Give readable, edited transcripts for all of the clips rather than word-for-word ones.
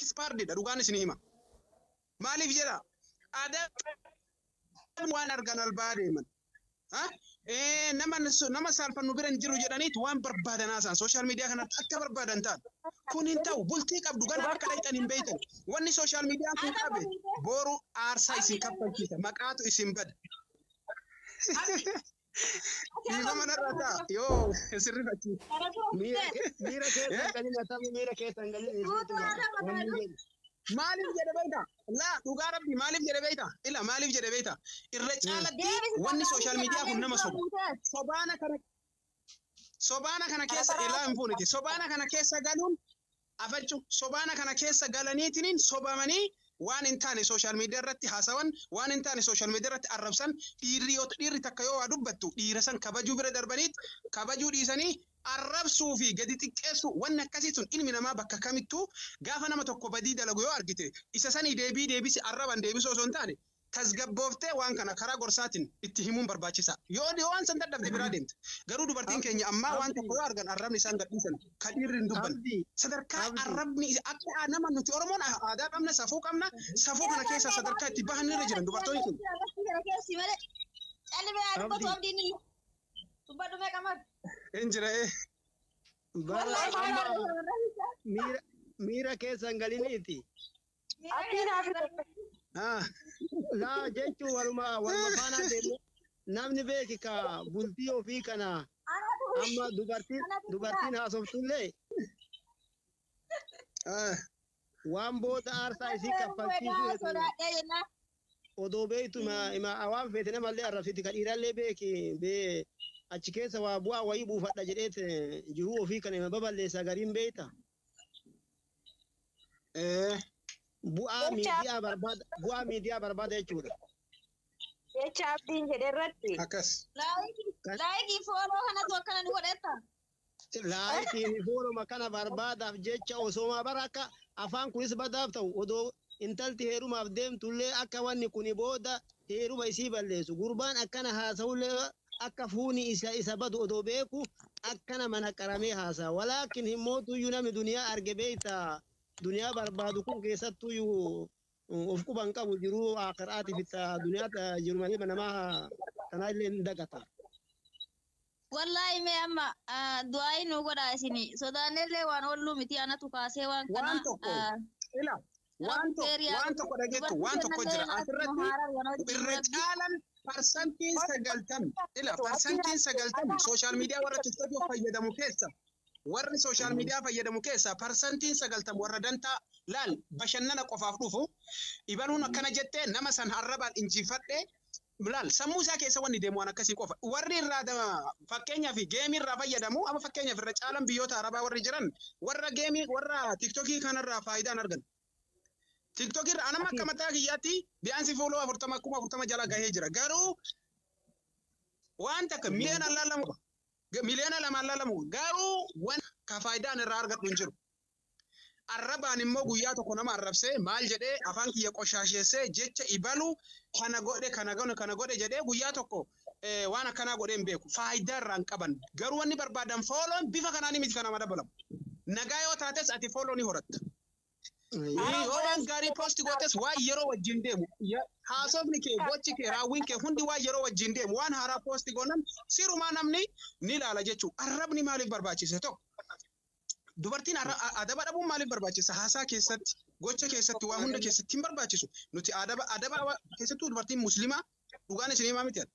expired dhugaan isin hima maaliif jedha adam waan argan albaadeeman ha nama saalfannu biran jiru jedhaniit waan barbaadanaasan social media kanatti akka barbaadan ta'an kun hin ta'u bultii qabdu gana akka dhayxan hin beeytan wanni social media kun qabe boru aarsaa isin kaffalchiisa maqaatu isin bada Iba mana rata yo sirri fachi mira keessa galii Maalif jedhe beekta la dhugaa rabbi maalif jedhe beekta ila maalif jedhe beekta irra caalatti wanni social media kun nama sobana kana keessa ilaa hin fuuniti sobana kana keessa galuun afachu sobana kana keessa galaniitiniin sobamanii waan hin taane social media irratti haasawan waan hin taane social media irratti arrabsan dhiirri takka yoo waa dubbattu dhiira san kabajuu bira darbaniit kabajuu dhiisanii arrabsuu fi gadi xiqqeessu wanni akkasii sun ilmi namaa bakka kamittuu gaafa nama tokko badii dalagu yoo argite isa sanii deebisi arraban deebisoo osoo hin taane tasgabbooftee waan kana karaa gorsaatiin itti himuun barbaachisa yoo waan san dadhabde biraa deemte garuu dubartiin keenya ammaa waan tokko yoo argan arrabni isaan gadhiisan ka dhiirri hin dubban sadarkaa arrabni akka nama nuti oromoon aadaa qabna safuu kana keessa sadarkaa itti bahan irra jiran dubartoonni kun Injira mira keessa galiniiti la jechu waluma faana deemu namni beeki ka bultii ofii kana amma dubartiin haasoftullee waan booda aarsaa isii kaffalchiisu odoo beeytu ima awaan feete namallee arrabsiti ka dhiirallee beeki bee achi keessa waa bu'aa wayii buufadha jedheet jiruu ofii kana ima baballeessa gariin beeyta bu'aa miidiyaa barbaada jechuudha. Jecha abdiin jedhe irratti. Akkas. Laayikii fooloo kanatu akkana ni godhetta. Laayikii fooloo kana barbaadaaf jecha osoo bara akka afaan kunis badaaf ta'u odoo intalti heerumaaf deemtullee akka wanni kuni booda heeruma isii balleessu gurbaan akkana haasa'ullee akka fuuni isa badu odoo beeku akkana mana qaramee haasa'a walaakin himmootuyyuu namni duniyaa arge beeyta duniyaa barbaadu kun keessattuyyuu of quban qabu jiruu akhiraati fitta duniyaa jiru malee namaa tanaa illee hin dagata. Wallahi me amma du'aayi nu godha isini sodaanellee waan olluu miti anatu kaasee waan kana waan tokko dhageettu waan tokko jira asirratti irra caalan parsantiin 90 social media warra TikTok fayyadamu keessa warri social media fayyadamu keessa parsantiin 90 warra dantaa laal bashannana qofaaf dhufu ibaluun akkana jettee nama san harrabaan injifadhe laal sammuu isaa keessa wanni deemu waan akkasii qofa warri irraa fakkeenyaaf geemii irraa fayyadamu amma fakkeenyaaf irra caalan biyyoota arabaa warri jiran warra geemii warra TikTokii kanarraa faayidaan argan TikTok irra anama akka mataa kiyyaatti bi'aansi fooloo 40 jala gahee jira garuu waan takka miliyoona lama laalamu garuu waan ka faayidaan irraa argadhu hin jiru arrabaan immoo guyyaa tokko nama arrabsee maal jedhee afaan kiyya qoshaasheessee jecha ibalu kana godhe jedhee guyyaa tokko waan akkanaa godhee hin beeku faayidaa irraa hin qaban garuu wanni barbaadan fooloon bifa kanaan miti kana madabalamu nagaa yoo taates ati fooloo ni horatta. Waan gaarii poosti gootes waa yeroo wajjin deemu haasofni kee gochi kee raawwiin kee hundi waa yeroo wajjin deemu waan haaraa poosti goonan sirumaa namni ni ilaala jechuudha arrabni maaliif barbaachise tokko dubartiin adaba dhabuun maaliif barbaachisa haasaa keessatti gocha keessatti waa hunda keessatti hin barbaachisu nuti adaba keessattuu dubartiin muslimaa dhugaan isiniimaa miti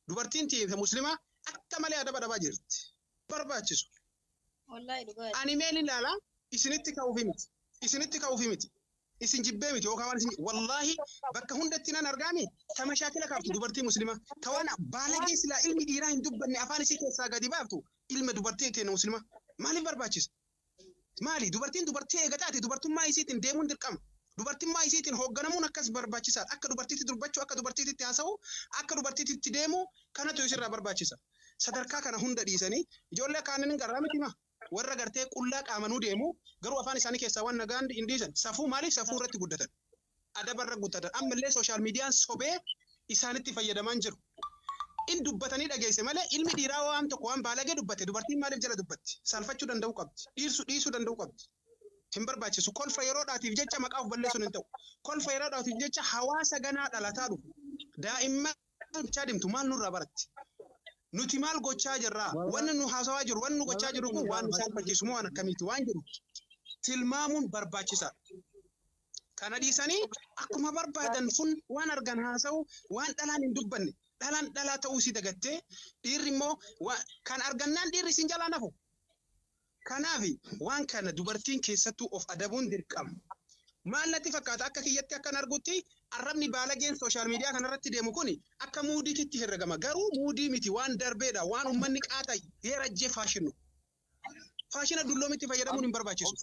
dubartiin muslimaa akka malee adaba dhabaa jirti barbaachisu ani meel ilaala isinitti ka'uufi miti isin jibbee miti yookaan waan isin wallahi bakka hundatti nan argaami tamashaakila kaaftu dubartii muslimaa tawaan baalagee silaa ilmi dhiiraa hin dubbanne afaan isii keessaa gadi baaftu ilma dubartii ta'e muslimaa maaliif barbaachisa maali dubartii eegataati dubartummaa isiitiin deemuun dirqama dubartummaa isiitiin hoogganamuun akkas barbaachisaadha akka dubartiitti dubbachuu akka dubartiitti haasa'u akka dubartiitti deemu kanatu isirraa barbaachisa sadarkaa kana hunda dhiisanii ijoollee kaaniin garraa miti ma warra gartee qullaa qaamanuu deemu garuu afaan isaanii keessaa waan nagaan hin dhiisan safuu maaliif safuu irratti guddatan adabarra guddatan ammallee sooshaal miidiyaan sobee isaanitti fayyadaman jiru in dubbatanii dhageesse malee ilmi dhiiraa waan tokko waan baalagee dubbate dubartiin maaliif jala dubbatti salfachuu danda'uu qabdi dhiisuu danda'uu qabdi hin barbaachisu kolfa yeroodhaatiif jecha maqaa of balleessuun hin ta'u kolfa yeroodhaatiif jecha hawaasa ganaa dhalataa dhufu daa'imman gochaa deemtu maal nurraa baratti nuti maal gochaa jirraa wanni nu haasawaa jiru wanni nu gochaa jiru kun waan nu saalfachiisu moo waan akkamiiti waan jiru tilmaamuun barbaachisaadha. Kana dhiisanii akkuma barbaadan sun waan argan haasa'u waan dhalaan hin dubbanne dhalaan dhalaa ta'uu si dagattee dhiirri immoo kan argannaan dhiirri sin jalaa nafu. Kanaaf waan kana dubartiin keessattuu of adabuun dirqama. Maal natti fakkaata akka kiyyatti akkan argutti arrabni baalageen sooshaal miidiyaa kanarratti deemu kun akka muudiitti herregama. Garuu muudii miti waan darbeedha waan uummanni qaaxay heerajjee faashinu. Faashina dulloomitti fayyadamuun hin barbaachisu.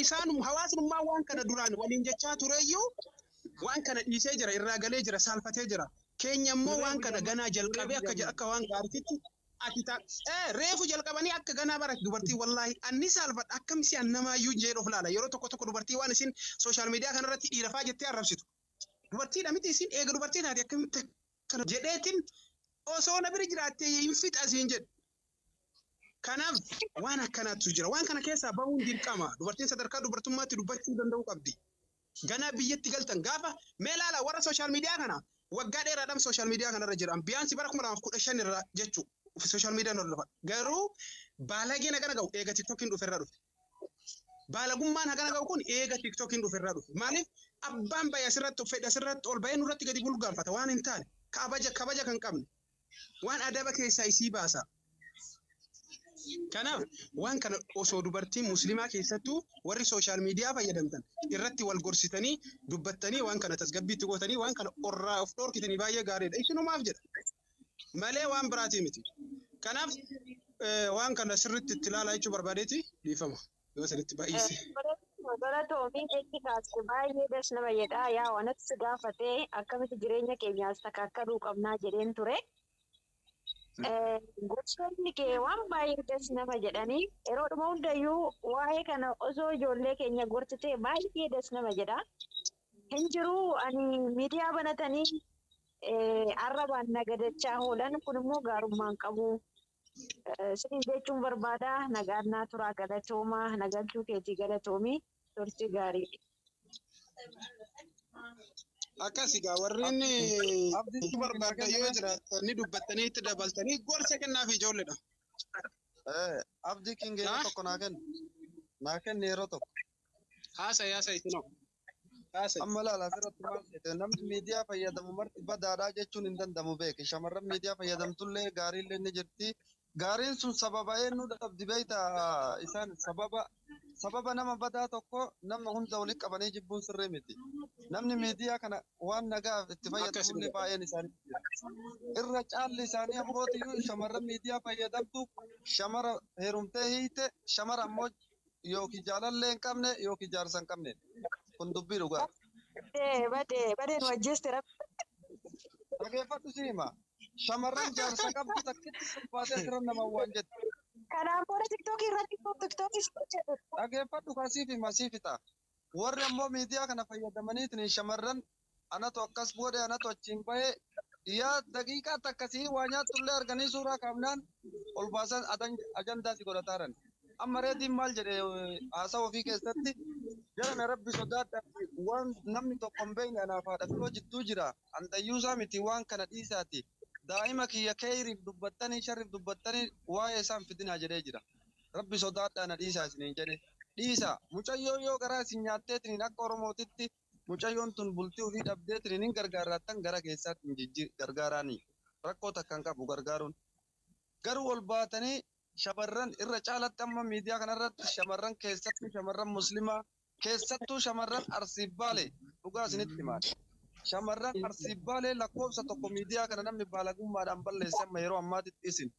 Isaan hawaasummaa waan kana duraan waliin jechaa tureyyuu waan kana dhiisee jira irraa galee jira saalfatee jira. Keenya immoo waan kana ganaa jalqabee akka waan gaariitti reefu jalqabanii akka ganaa baratti dubartii wallaahi anni saalfadha akkamisi annamaayyuu jedhu of laala yeroo tokko dubartii waan isin sooshaal miidiyaa kanarratti dhiirafaa jettee arrabsitu. Dubartiidha miti isin eega dubartii taate akkamitti kana jedheetiin osoo na bira jiraattee hin fixa asiin jedhu. Kanaaf waan akkanaatu jira. Waan kana keessaa bahuun dirqama. Dubartiin sadarkaa dubartummaatti dubbachuu danda'uu qabdi. Ganaa biyyatti galtan gaafa mee laala warra sooshaal miidiyaa kana waggaa dheeraadhaan sooshaal miidiyaa kanarra jira. Biyyaansi bara 2015 irra jechuudha. Sooshaal miidiyaan hordofa. Garuu baalageen hagana ga'u eega tiktookiin dhuferraa dhufe. Baalagummaan hagana ga'u kun eega tiktookiin dhuferraa dhufe. Maaliif abbaan bayya asirratti fedha asirratti ol bayee nurratti gadi gulgaanfata waan hin taane kabaja kan qabne waan adaba keessaa isii baasa. Kanaaf waan kana osoo dubartiin muslimaa keessattuu warri sooshaal miidiyaa fayyadamtan irratti wal gorsitanii dubbattanii waan kana tasgabbiitti gootanii waan kana orraa of dhoorkitanii baay'ee gaariidha. Isinumaaf jedha. Malee waan biraatii miti. Kanaaf waan kana sirriitti itti ilaalaa jechuu barbaadeeti dhiifama. Yoo sirriitti baay'ise. Galatoomiin jechi kaasee baay'ee das nama jedha. Yaa wanatti si gaafatee akkamitti jireenya keenyaas takkaakkaluu qabnaa jedheen ture. Gosoonni kee waan baay'ee das nama jedhanii yeroodhuma hundayyuu waa'ee kana osoo ijoollee keenya gorsitee baay'ee das nama jedha. Hin jiru ani miidiyaa banatanii arrabaan nagadachaa oolan kun immoo gaarummaan qabu. Siin jechuun barbaada nagaannaa turaa galatoomaa nagalchuu keetii galatoomii turtii gaarii. Akkasii gaa warreen abdii barbaada yoo jira ni dubbattanii itti dabaltanii gorsa kennaaf ijoolleedha. Abdii kinga yeroo tokko naa kenni yeroo tokko. Haasa'e isinoo. Amma laala asirratti maal jedhe namni miidiyaa fayyadamu marti badaadhaa jechuun hin danda'amu beeke. Shamarran miidiyaa fayyadamtullee gaariillee ni jirti. Gaariin sun sababa eenyu dhabdi beeyta isaan sababa nama badaa tokko nama hunda walitti qabanii jibbuun sirrii miti. Namni miidiyaa kana waan nagaaf itti fayyadamullee baay'een isaanii irra caalli isaanii abbootiyyuu shamarran miidiyaa fayyadamtu shamara heerumtee hiite shamara ammoo yookiin jaalallee hin qabne yookiin jaarsa hin qabne. Kun dubbii dhugaa. Badee nu ajjeeste rabbi. Dhageeffadhu si hima. Shamarran jaarsa qabdu takkitti sulfaatee jiran nama waan jettu. Kanaaf booda tiktookii irratti tiktookii jedhu. Dhageeffadhu kaasiif hima siifita. Warri ammoo miidiyaa kana fayyadamaniitiin shamarran anatu akkas boode anatu achiin bahee yaa daqiiqaa takkasii waa nyaattullee arganii suuraa kaafnaan ol baasan ajandaa si godhataaran. Amma reediin maal jedhee haasaa ofii keessatti jala rabbi sodaadha waan namni tokko hin beekne anaaf haadha filoo jidduu jira antayyuusaa miti waan kana dhiisaati daa'ima kiyya keeriif dubbattanii sharriif dubbattanii waa'ee isaan fidinaa jedhee jira rabbi sodaadha na dhiisaa isiniin jedhe dhiisa mucayyoo yoo garaa isin nyaatteetiniin akka oromootitti mucayyoon tun bultii ofii dhabdeetiniin hin gargaarrattan gara keessaatti gargaaraanii rakkoo takkan qabu gargaaruun garuu ol baatanii shamarran irra caalatti amma miidiyaa kanarratti shamarran keessattuu shamarran muslimaa keessattuu shamarran arsiibbaalee dhugaa isinitti himaa shamarran arsiibbaalee lakkoofsa tokko miidiyaa kana namni baalagummaadhaan balleesse amma yeroo ammaatitti isin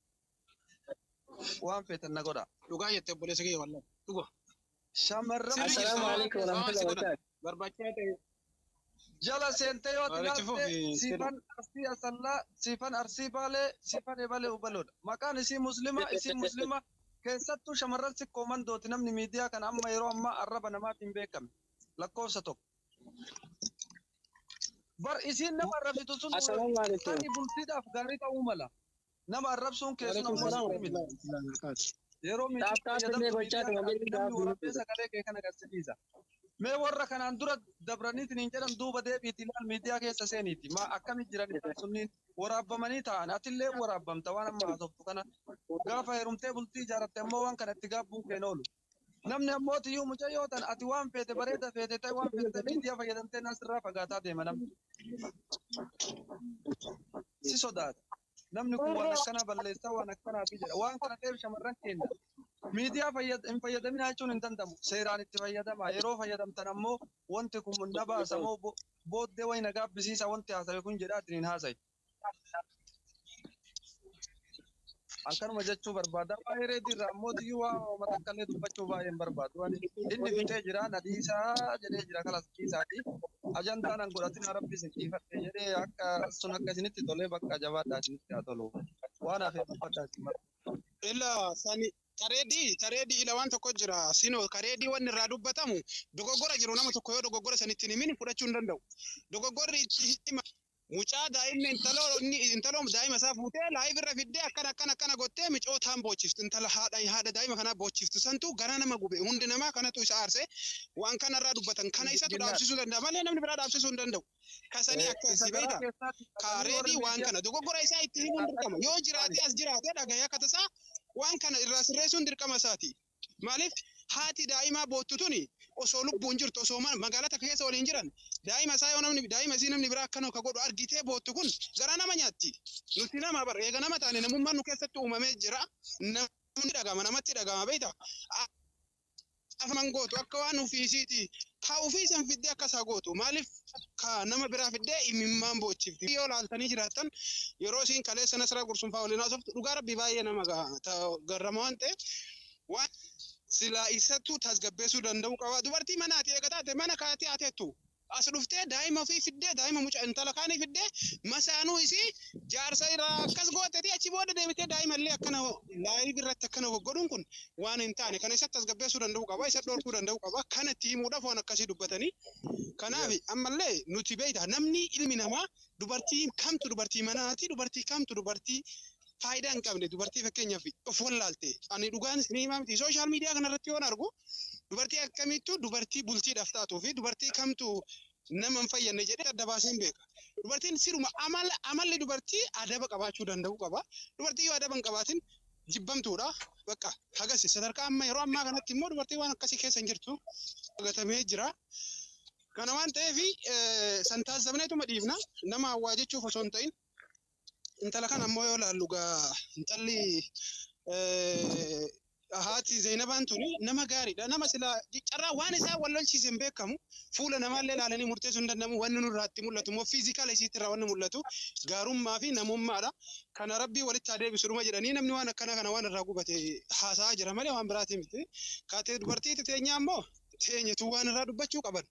waan feetan na godha. Dhugaa jettee obboleessa kiyya wallaan dhugaa. Shamarran Assalaamu alaikum warahmatullahi wabarakatuh. Barbaachisaa ta'e. Jala seentee yoo tilaalte siifan arsii asallaa siifan arsii baalee siifan ebalee ubaloodha. Maqaan isii muslima keessattuu shamarran sikkooman dooti namni miidiyaa kana amma yeroo ammaa arraba namaatiin beekame lakkoofsa tokko. Bar isiin nama arrabsitu sun bultiidhaaf gaarii ta'uu mala. Nama arrabsuun keessumaa yeroo miidiyaa fayyadamtu namni waraabessa galee kee kana agarsiisa. Mee warra kanaan dura dabraniitiin hin jedhan duuba deebiitii ilaal miidiyaa keessa seeniiti. Ma akkamitti jiran sunniin waraabamanii ta'an atillee waraabamta waan amma haasoftu kana gaafa heerumtee bultii ijaaratte ammoo waan kana itti gaabbuun keen oolu. Namni ammoo tiyyuu mucayyoo tan ati waan feete bareeda feete ta'e waan feete miidiyaa fayyadamtee nasirraa fagaataa deema namni. Si sodaata. Namni kun waan akkana balleessaa waan akkanaa fi jedha. Waan kana ta'eef shamarran keenya. Miidiyaa hin fayyadaminaa jechuun hin danda'amu. Seeraan itti fayyadama. Yeroo fayyadamtan ammoo wanti kun na baasa moo booddee wayi na gaabbisiisa wanti haasawe kun jedhaa ittiin hin haasayi. Akkanuma jechuu barbaada. Baay'ee reediirraa ammoo tiyyuu waa matakkallee dubbachuu baay'een barbaadu. Inni fixee jira nadiisaa jedhee jira kalaskiisaati. Ajandaan an godhatin Rabbi isin dhiifadhe jedhee akka sun akka isinitti tolee bakka jabaadhaa isinitti haa tolu. Waan hafee dubbadhaa isin barbaada. Illa sani tareedii ila waan tokko jira sino kareedii wanni irraa dubbatamu dogoggora jiru nama tokko yoo dogoggora sanitti himin fudhachuu hin danda'u. Dogoggorri itti mucaa daa'imni intaloo daa'ima isaa fuutee laayif irra fiddee akkana gottee micootaan boochiftu intala haadha daa'ima kanaa boochiftu santu gara nama gube hundi namaa kanatu isa aarse waan kanarraa dubbatan kana isatu dhaabsisuu danda'a malee namni biraa dhaabsisuu hin danda'u. Kasanii akkasii beekta kareedii waan kana dogoggora isaa itti himuun dirqama yoo jiraate as jiraate dhagahee akka tasaa waan kana irraa sirreessuun dirqama isaati. Maaliif haati daa'imaa boottu tuni osoo lubbuun jirtu osoo magaalaa keessa waliin jiran daa'ima isaa yoo daa'ima isii namni biraa akkana ka godhu argitee boottu kun garaa nama nyaatti. Nuti nama bar eega nama taane namummaan nu keessatti uumamee jira. Namni dhagama namatti dhagama beekta. Afaman gootu akka waan ofiisiiti. Ka ofiisan fiddee akkasaa gootu maaliif ka nama biraa fiddee imimmaan boochifti. Yoo laaltanii jiraattan yeroo isiin kaleessa nasara gursunfaa waliin haasoftu dhugaa rabbi baay'ee nama garrama waan ta'eef waan silaa isattu tasgabbeessuu danda'u qaba. Dubartii mana ati eega taate mana kaatee ateettu. As dhuftee daa'ima ofii fiddee daa'ima mucaa intala kaanii fiddee masaanuu isii jaarsa irraa akkas gooteeti achi booda deebitee daa'ima illee akkana laayif irratti akkana godhuun kun waan hin taane kana isatti tasgabbeessuu danda'u qaba isa dhorkuu danda'u qaba kana itti himuudhaaf waan akkasii dubbatanii kanaaf ammallee nuti beekta namni ilmi namaa dubartii kamtu dubartii manaati dubartii kamtu dubartii faayidaa hin qabne dubartii fakkeenyaaf of wallaalte ani dhugaan isin himaa miti sooshaal miidiyaa kanarratti yoon argu dubartii akkamittu dubartii bultiidhaaf taatuu fi dubartii kamtu nama hin fayyadne jedhee adda baaseen beeka. Dubartiin siruma amalli dubartii adaba qabaachuu danda'u qaba. Dubartii yoo adaba hin qabaatin jibbamtuudha. Bakka hagasi sadarkaa amma yeroo ammaa kanatti immoo dubartii waan akkasii keessa hin jirtu gatamee jira. Kana waan ta'eef santaasifneetuma dhiifna nama hawwaa jechuuf osoo hin ta'in intala kana ammoo yoo laallu intalli haati Zainabaan tuni nama gaariidha. Nama sila carraa waan isaa wallolchiise hin beekamu. Fuula namaallee ilaalanii murteessuu hin danda'amu. Wanni nurraatti mul'atu immoo fiizikaala isiitti irraa wanni mul'atu gaarummaa fi namummaadha. Kana rabbii walitti haa deebisu dhuma jedhanii namni waan akkana kana waan irraa gubate haasa'aa jira malee waan biraatii miti. Kaatee dubartii teenyaa immoo teenyatu waan irraa dubbachuu qaban.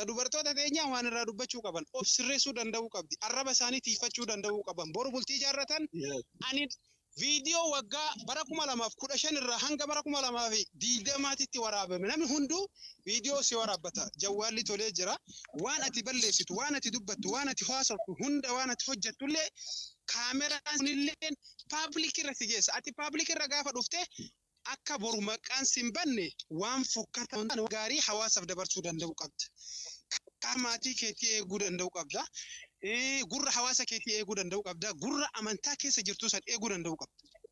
Dubartoota teenyaa waan irraa dubbachuu qaban. Of sirreessuu danda'uu qabdi. Arraba isaanii tiifachuu danda'uu qaban. Boru bultii ijaarratan ani viidiyoo waggaa bara 2015 irraa hanga bara 2020tti waraabame namni hunduu viidiyoo si waraabbata jawwaalli tolee jira waan ati balleessitu waan ati dubbattu waan ati haasoftu hunda waan ati hojjettullee kaameraan illee paablik irra si geessa ati paablik irra gaafa dhufte akka boru maqaan sin banne waan fokkatan gaarii hawaasaaf dabarsuu danda'u qabda. Maatii keetii eeguu danda'u qabda. Gurra hawaasa keetii eeguu danda'u qabda. Gurra amantaa keessa jirtu san eeguu danda'u qabda.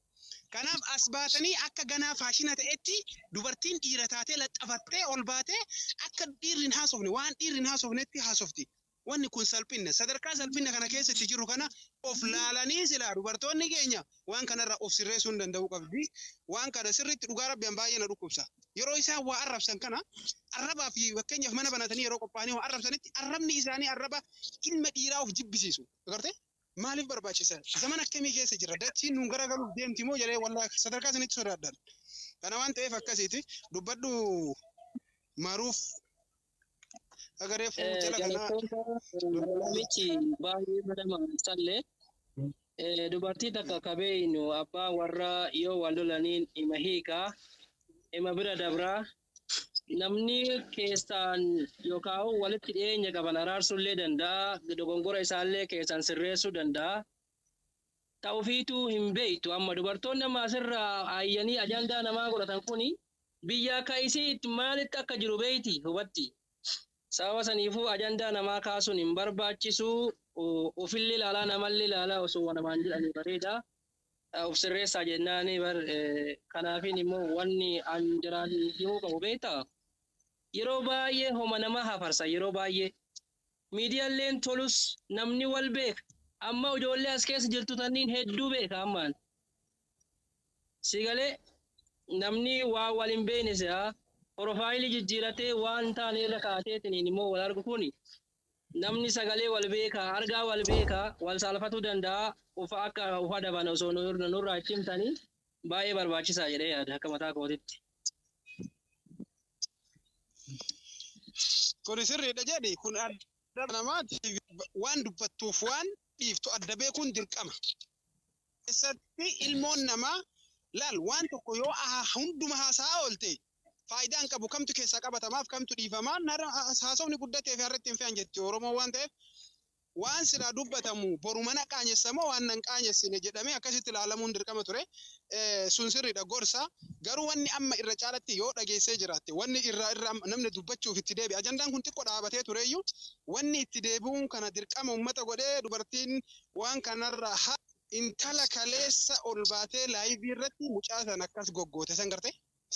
Kanaaf as baatanii akka ganaa faashina ta'etti dubartiin dhiira taatee laxxafattee ol baatee akka dhiirri hin haasofne waan dhiirri hin haasofnetti haasofti. Wanni kun salphinna sadarkaa salphinna kana keessatti jiru kana of laalanii silaa dubartoonni keenya waan kanarraa of sirreessuu hin danda'u qabdi. Waan kana sirriitti dhugaa rabbiin baay'ee na dhukkubsa. Yeroo isaan waa arrabsan kana arrabaa fi fakkeenyaaf mana banatanii yeroo qophaa'anii waa arrabsanitti arrabni isaanii arraba ilma dhiiraa of jibbisiisu. Agartee? Maaliif barbaachisan? Zaman akkamii keessa jira? Dachiin nuun garagaluuf deemti moo jedhee wallaahi sadarkaa sanitti sodaadhan. Kana waan ta'eef akkasiiti dubbadhu maaruuf agaree jala kanaa. Michi baay'ee madama sallee dubartii takka kabeeynu abbaa warra yoo wal lolaniin ima hiikaa ima bira dabraa namni keessaan yookaan walitti dhiyeenya qaban araarsuullee danda'a dogongora isaallee keessaan sirreessuu danda'a ta'ufiitu hin beektu amma dubartoonni amma asirraa ayyanii ajandaa namaa godhatan kuni biyya akka isii maalitti akka jiru beeyti hubatti. Sababa saniifuu ajandaa namaa kaasuun hin barbaachisu ofillee ilaalaa namallee ilaalaa osoo namaan jedhanii bareeda. Of sirreessaa jennaani kanaafin immoo wanni an jiraan himuu qabu beekta. Yeroo baay'ee homa nama hafarsa yeroo baay'ee. Miidiyaaleen tolus namni wal beeka. Amma ijoollee as keessa jirtu tanniin hedduu beeka ammaan. Sigalee namni waa wal hin beekne si'a profaayilii jijjiiratee waan taane irra kaateetiin immoo wal argu kuni namni sagalee wal beeka argaa wal beeka wal saalfatuu danda'a ufa akka ufa daban osoo nurraa itti himtanii baay'ee barbaachisaa jedhee yaada akka mataa kootitti. Kun sirriidha jedhi kun adda namaatiif waan dubbattuuf waan dhiiftu adda beekuun dirqama. Keessatti ilmoon namaa laal waan tokko yoo hunduma haasaa oolte faayidaan qabu kamtu keessaa qabatamaaf kamtu dhiifamaa haasofni guddateef harratti hin fe'an jetti Oromoo waan ta'eef waan siraa dubbatamu boru mana qaanyessamoo waan nan qaanyessine jedhamee akkasitti ilaalamuun dirqama ture. Sun sirriidha gorsa garuu wanni amma irra caalatti yoo dhageessee jiraatte wanni irra namni dubbachuuf itti deebi'a ajandaan kun xiqqoo dhaabatee tureyyuu wanni itti deebi'uun kana dirqama uummata godhee dubartiin waan kanarra intala kaleessa ol baatee laayivii irratti mucaa san akkas goggoote san garte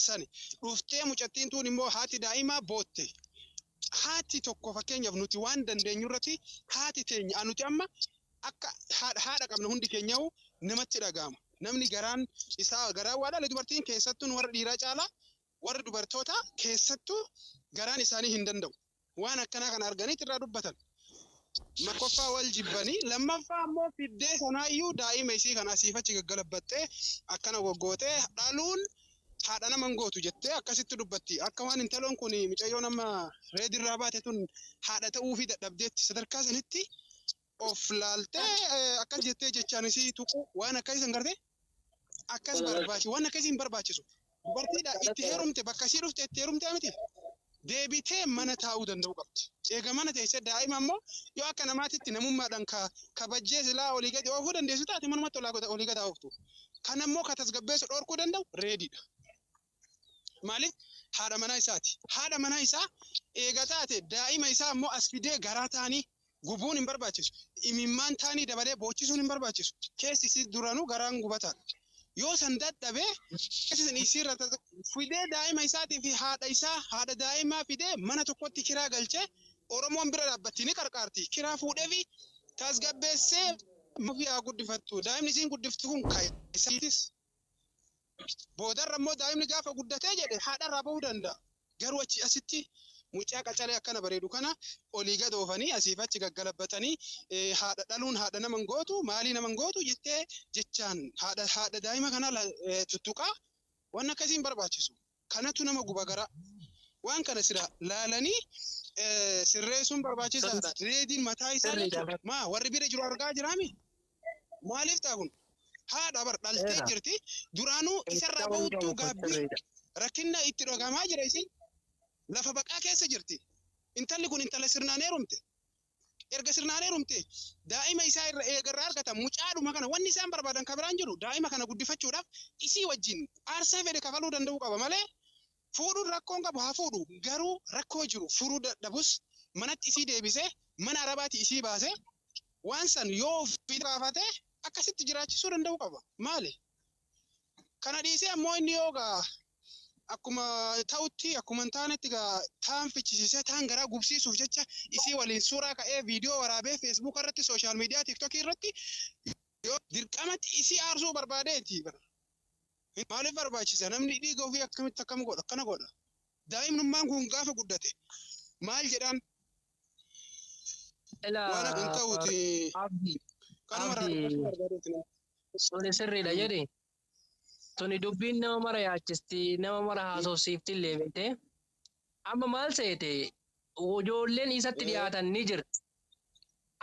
sani dhuftee mucattiin tun immoo haati daa'imaa bootte. Haati tokko fakkeenyaaf nuti waan dandeenyu irratti haati teenya nuti amma akka haadha qabna hundi keenyaa'u namatti dhaga'ama. Namni garaan isaa garaa waa dhala dubartiin keessattuu warra dhiiraa caalaa warra dubartoota keessattuu garaan isaanii hin danda'u. Waan akkanaa kana arganiit irraa dubbatan. Makkoffaa wal jibbanii lammaffaa ammoo fiddee sanaayyuu daa'ima isii kana asiif achi gaggalabbattee akkana goggootee dhaluun haadha naman gootu jettee akkasitti dubbatti. Akka waan intaloon kun mucayyoo nama reedirraa baate tun haadha ta'uufii dadhabdeetti sadarkaa sanitti of laaltee akkas jettee jechaan isii tuqu waan akkasii san gartee akkas barbaachisu waan akkasii hin barbaachisu. Dubartiidha itti heerumte bakka ishii dhufte itti heerumte miti. Deebitee mana taa'uu danda'u qabdi. Eega mana teessee daa'ima ammoo yoo akka namaatitti namummaadhaan kabajjee silaa olii gadi oofuu dandeessu taate manumatti olii gadi ooftu. Kan ammoo ka tasgabbeessu dhorkuu danda'u reediidha. Maaliif haadha manaa isaati. Haadha manaa isaa eega taate daa'ima isaa ammoo as fidee garaa ta'anii gubuun hin barbaachisu. Imimmaan ta'anii dabalee boochisuun hin barbaachisu. Keessi isii duranuu garaan gubataadha. Yoo san dadhabee keessi isiirra fidee daa'ima isaatii fi haadha isaa haadha daa'imaa fidee mana tokkotti kiraa galchee Oromoon bira dhaabbatti ni qarqaarti. Kiraa fuudhee fi tasgabbeessee ofii haa guddifattu. Daa'imni isiin guddiftu kun kaayisiitis. Boodarra immoo daa'imni gaafa guddatee jedhe haadharraa bahuu danda'a. Garuu achi asitti mucaa qacalee akkana bareedu kana olii gad oofanii asiif achi gaggalabbatanii haadha dhaluun haadha naman gootu maalii naman gootu jettee jechaan haadha daa'ima kana tuttuqaa waan akkasiin barbaachisu. Kanatu nama guba gara waan kana sira laalanii sirreessuun barbaachisaadha. Reediin mataa isaa maa warri bira jiru argaa jiraami? Maaliif ta'a kun? Haadha bar dhaltee jirti duraanuu isarraa bahuutu gaabbii rakkinna itti dhagamaa jira isin lafa baqaa keessa jirti. Intalli kun intala sirnaan heerumte. Erga sirnaan heerumte daa'ima isaa irra eegarraa argatan mucaadhuma kana wanni isaan barbaadan kan biraan jiru daa'ima kana guddifachuudhaaf isii wajjin aarsaa fedhe kafaluu danda'uu qaba malee fuudhuun rakkoon qabu haa fuudhu garuu rakkoo jiru furuu dadhabus manatti isii deebisee mana arabaatti isii baasee waan san yoo fi baafate akkasitti jiraachisuu danda'uu qaba. Maali? Kana dhiisee ammoo inni yoogaa akkuma ta'utti akkuma hin taanetti taan fichisiisee taan garaa gubsiisuuf jecha isii waliin suuraa ka'ee viidiyoo waraabee feesbuuk irratti sooshaal miidiyaa tiiktookii irratti yoo dirqamatti isii aarsuu barbaadeeti. Maaliif barbaachisa? Namni dhiiga ofii akkamitti akkam godha? Akkana godha. Daa'imnummaan kun gaafa guddate maal jedhaan? Waan akka hin ta'uuti. Suni sirriidha jedhi. Tuni dubbiin nama mara yaachisti nama mara haasofsiifti illee beekte. Amma maal seete ijoolleen isatti dhiyaatan ni jirti.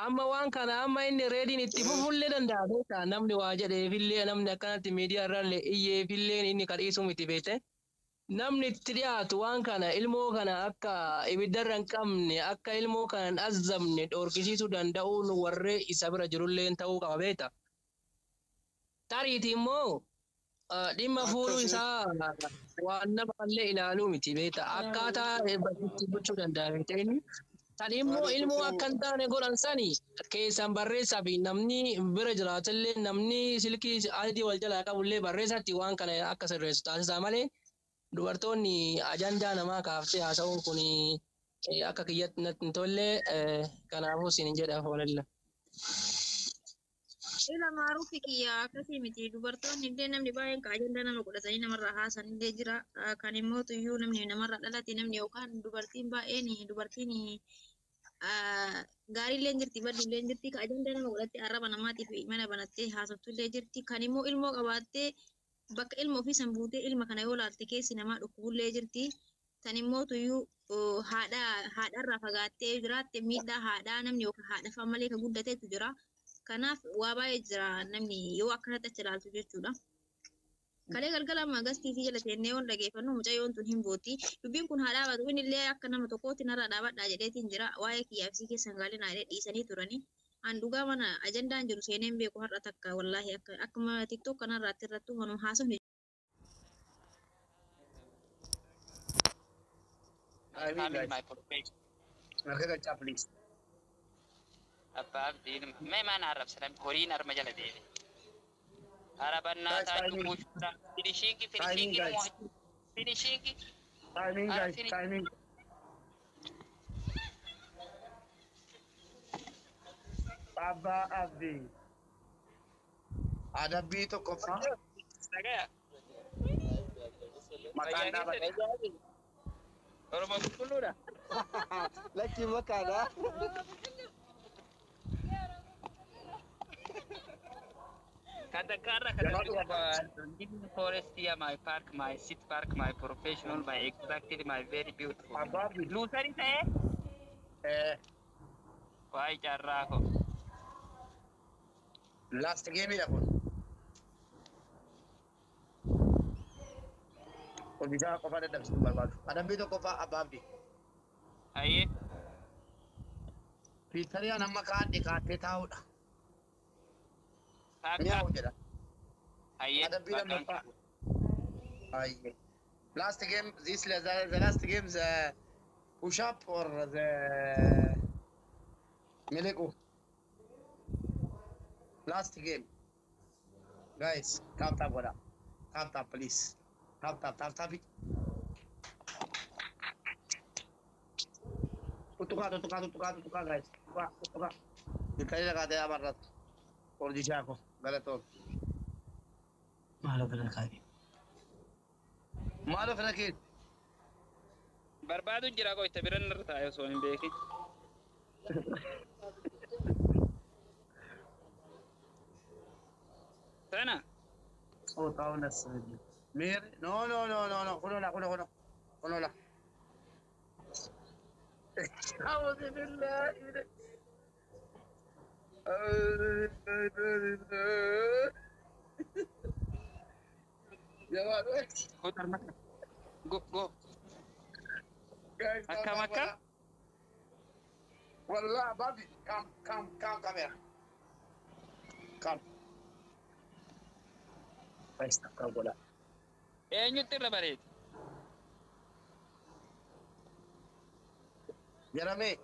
Amma waan kana amma inni reediin itti fufullee danda'a beektaa namni waa jedheefillee namni akkanatti miidiyaa irraallee iyyeefillee inni kadhiisuu miti beekte. Namni itti dhiyaatu waan kana ilmoo kana akka ibiddarra hin qabne akka ilmoo kana hin azzabne dhorkisiisuu danda'uun warree isa bira jirullee ta'uu qaba beektaa. Tariitii immoo dhimma fuudhuu isaa waan nama illee ilaaluu miti beekta. Akkaataa bakkitti gochuu danda'a ta'in. Tan immoo ilmoo akka hin taane godhan sani keessan barreessaa fi namni bira jiraatillee namni silkii adii wal jalaa qabullee barreessatti waan kana akka sirreessu taasisaa malee dubartoonni ajandaa namaa kaaftee haasa'uun kun akka kiyyatti natti hin tolle kanaafuu isin hin jedhaaf walalla. Ila maaruufi kiyya akkasii miti dubartoonni illee namni baay'een ka ajandaa nama godhatanii namarraa haasan illee jira kan immoo tuyyuu namni namarraa dhalate namni yookaan dubartiin baay'een dubartiin gaarii illee jirti baddu illee jirti ka ajandaa nama godhattee arraba namaatiif mana banattee haasoftu illee jirti kan immoo ilmoo qabaattee bakka ilma ofii san buutee ilma kana yoo laalte keessi namaa dhukkubullee jirti tan immoo tuyyuu haadharraa fagaattee jiraatte miidhaa haadhaa namni yookaan haadha fa'aa malee ka guddateetu jira. Kanaaf waa baay'ee jira namni yoo akkanatti achi ilaaltu jechuudha. Kalee galgala amma gastii fi jala teennee waan dhageeffannu mucayyoon tun hin booti. Dubbiin kun haa dhaabatu inni illee akka nama tokkootti narraa dhaabadhaa jedheetiin jira. Waa'ee kiyyaafisii keessan gaalinaa dhiisanii turanii. An dhugaa mana ajandaan jiru seeneen beeku har'a takka wallaahi akkuma tiktok kanarraatti irrattu manuma haasofne. Abbaaf diinuma mee maan arrabsan horiin arma jala deeme arabannaa taatu buushuudha finishiingi timing guys timing Abba Abdi adabbii tokko sagaya maqaan dhaabate Oromoo qulqulluudha Lakki makaadha. Katakarra forest here, my park, my city park, my professional, my exactly, my very beautiful. Abbaabdi Lusari ta'e? Waa'ee carraa ko. last game dha kun ol bitaa qofa dadhabsiisuu barbaadu adabbii tokko fa'aa Abbaabdi Ayyee. Piitariyaan amma kaadhe kaattee taa'uudha Akka. mi'aawu jedha Ayyee. adabbii lammaffaa Aye. Last game, the last game, the push up or the Miliku. Last game. Guys, tap, what up? Tap, please. Tap it. Tutuka, guys. Tutuka. Dikali na kate abarat. Or di siya ako. Galato. Mahalo ka na kaya. Maalo fana kee Barbaadu jira ko itti biran irra taa'e osoo hin beekin. Sana. oh tahu nas mir no kuno la أعوذ بالله يا ولد Kotar maka. Go. guys Akka maka. والله بابي come here come بس تقبل Eenyutti irra bareeda? جرامي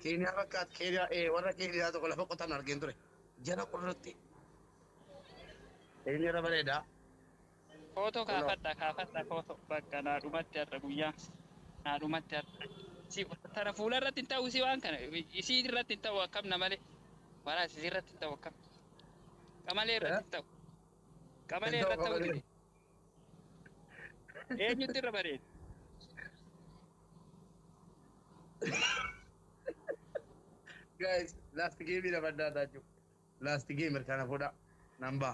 كينيا ركعت كينيا ورا كينيا تقول لك قطع نرجين ترى جرا قررتي كينيا ربنا Footoo kaafadha footoo bakka naadhumatti har'a guyyaa naadhumatti har'a. Si tara fuula irratti hin ta'u si waan kana isii irratti hin ta'u akkam malee waraas isii irratti hin ta'u akkam qamalee irratti hin ta'u qamalee irratti ta'u dide eenyutti irra bareeda. guys last game ina badda taaju last game kana foda namba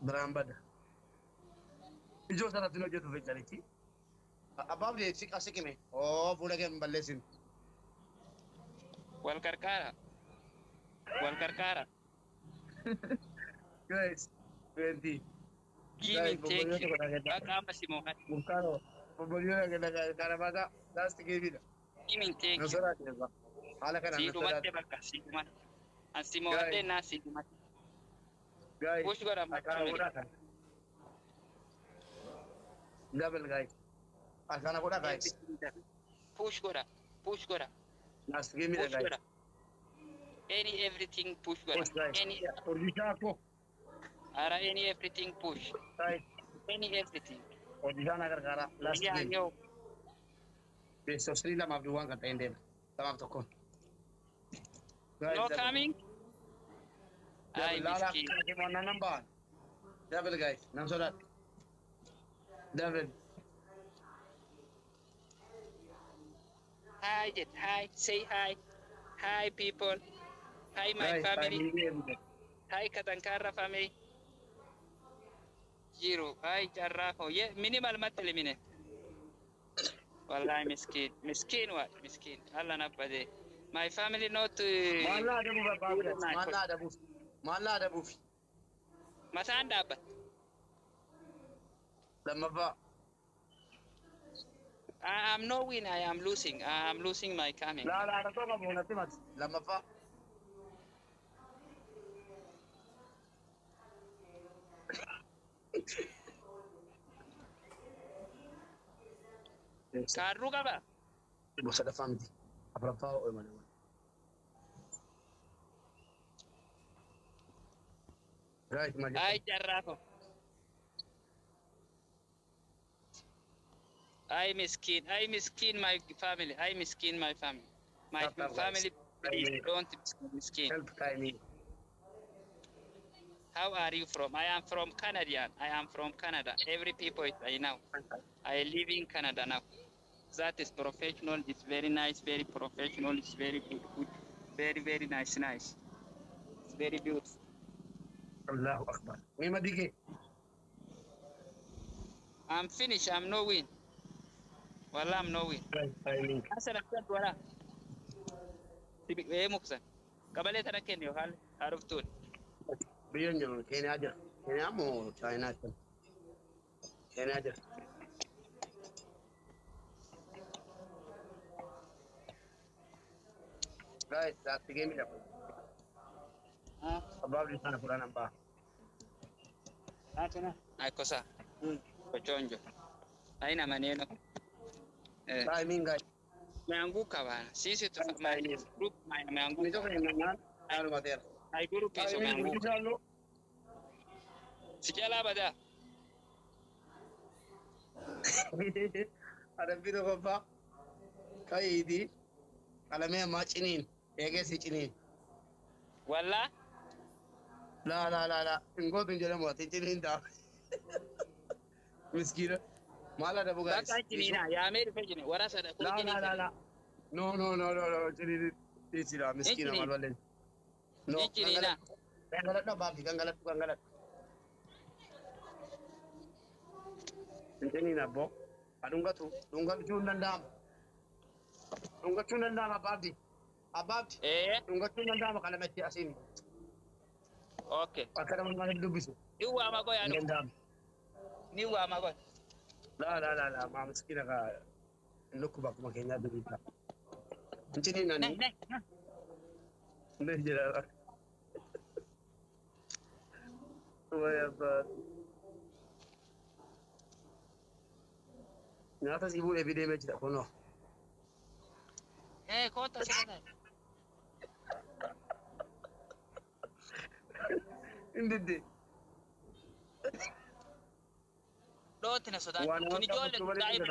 brambada ijo sana tino jetu fecharichi abab de sik asikime oh fuda game ballesin Wal karkaara. guys 20 Give and take. Akka amma si mo'an. Bukaro bobolio kana baga last game ina Give and take. nasara deba hala kana Si nasara dhumatti bakka si dhumatti. An si mo'adhee naa si dhumatti. Guys, Push godha my akana family. godha kan. Double guys. Akana godha guys. Push godha. Push godha. Last game me Push guys. godha. Any everything push godha. Push guys. Any Odisha ko. ara any everything push. Guys, Any everything. Odisha nagar kara last Yeah, game. yo. Beso Sri lama duwan kata ende. Tamam to ko. Guys, No coming. Ay, Lala miskin. kaki mana number. Double guys. Nam sodat. Double. Hi, Jet. Hi. Say hi. Hi, people. Hi, my Guys, family. family. Hi, Katankara family. Zero. Hi, Jarrafo. Yeah, minimal matle mine. Wallahi, miskin. Miskin what? Miskin. Allah nabade. My family not. Mala ada bu bapak. Mala ada bu. Mala ada bu. Masan dapat. Lama ba. I'm no win. I am losing. I'm losing my coming. La ada to kamu nanti mat. Lama ba. Karu ka ba? Ibu sada family. Apa apa o mana. Guys, maju. Hi, Jarrafo. I miskin my family. I miskin my family. My Stop that, guys. family, please don't miskin. Help kami. How are you from? I am from Canadian. I am from Canada. Every people I know. I live in Canada now. That is professional. It's very nice, very professional. It's very good. Very, very nice. It's very beautiful. Allahu Akbar. May madige. I'm finished. I'm no win. Well, I'm no win. Timing. Asal akad wala. Tibi muksan. Kabale tanaken yo hal haruf tul. Biyon yo Kenya aja. Kenya mo China kan. Kenya aja. Guys, last game ni dapat. Abang di sana pula nampak. Ay kosa. Kochonjo. Haina maneno. Timing guys. Meanguka bana. Sisi tu my group meanguka. Itu kan yang ayo mater. Ay group hizo meanguka. Sijala bada. Ada video apa? Kai ini. Kalau me macinin, ege si cinin. Wala? La. Engkau tunjuk mau cinin dah. Miskin. Malah ada bukan. Baka cinina ya Ameri fejine warasa da La. No. Cinin di sini miskin amal balen. No. Cinina. Kangalat na babi, kangalat. Cinin abo. Adunga tu, dunga cunan dam. Dunga cunan dam abadi. Abadi. Dunga cunan dam kalau mesti asin. Okay. Akara mana dubisu. Iwa magoy ano? Dam. Niwa magoy. La. Ma miskin ka. Nuku bak makanya dubita. Cinin nani. Nih jera. Wah apa? Nyata sih ibu evidence tidak kono. Kota sana. Indiddi. Doti na soda. Kuni jole tundayim.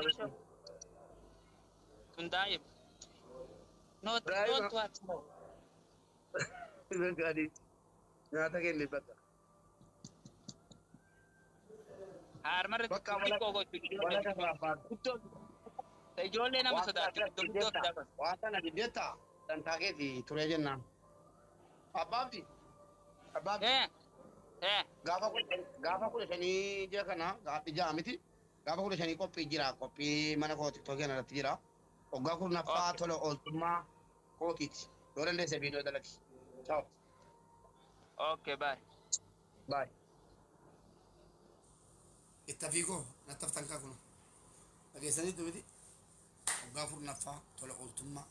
Tundayim. No, don't watch no. Gadi. Nyata ke libat. Harmar Bakka wala ko wala ka apa. Tay jole na soda. Wata na dideta dan tage di turejen na. Ababdi. Gaafa kudha shanii jira kana gaafi ja'a miti. Gaafa kudha shanii qophii jira. Qophii mana kooti tookeen irratti jira. Waggaa kurnaffaa tola ooltummaa kootiiti. Yoo dandeesse viidiyoo dalagi. Ciao. Okay, bye. Bye. Itti fiigoo natti haftankaa kun dhageessanii dubiti waggaa kurnaffaa tola ooltummaa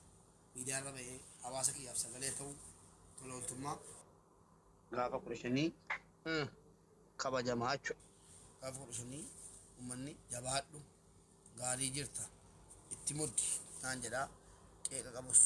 miidiyaarra bahee hawaasa kiyyaaf sagalee ta'uu tola ooltummaa Gaafa kudha shanii kabajamaa jechuudha. gaafa kudha shanii uummanni jabaadhu gaarii jirta itti muddi naan jedhaa qeeqa qabus.